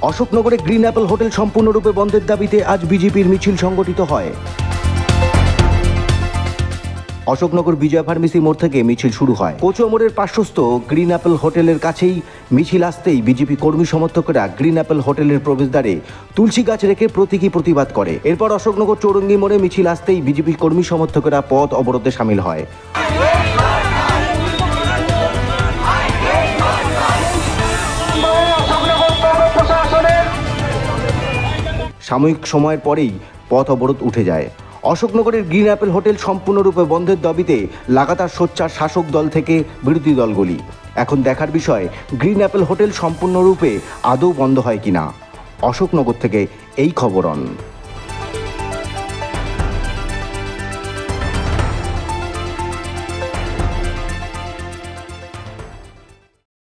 অশোকনগরে green Apple hotel সম্পূর্ণরূপে বন্ধের দাবিতে আজ বিজেপির মিছিল সংগঠিত হয়। অশোকনগর বিজয় ফার্মেসি মোড় থেকে মিছিল শুরু হয়। কচুয়া মোড়ের পার্শ্বস্থ গ্রিন অ্যাপল হোটেলের কাছেই মিছিল আসতেই বিজেপি কর্মী সমর্থকেরা গ্রিন অ্যাপল হোটেলের প্রবেশদ্বারে তুলসী গাছ রেখে প্রতীকী প্রতিবাদ করে। এরপর অশোকনগর চৌরঙ্গি মোড়ে মিছিল আসতেই বিজেপি কর্মী সমর্থকেরা পথ অবরোধে সামিল হয়। সাময়িক সময়ের পরেই পথ অবরোধ উঠে যায়। অশোকনগরের গ্রিন অ্যাপল হোটেল সম্পূর্ণরূপে বন্ধের দাবিতে লাগাতার সোচ্চার শাসক দল থেকে বিরোধী দলগুলি। এখন দেখার বিষয় গ্রিন অ্যাপল হোটেল সম্পূর্ণরূপে আদৌ বন্ধ হয় কিনা। অশোকনগর থেকে এই খবরন।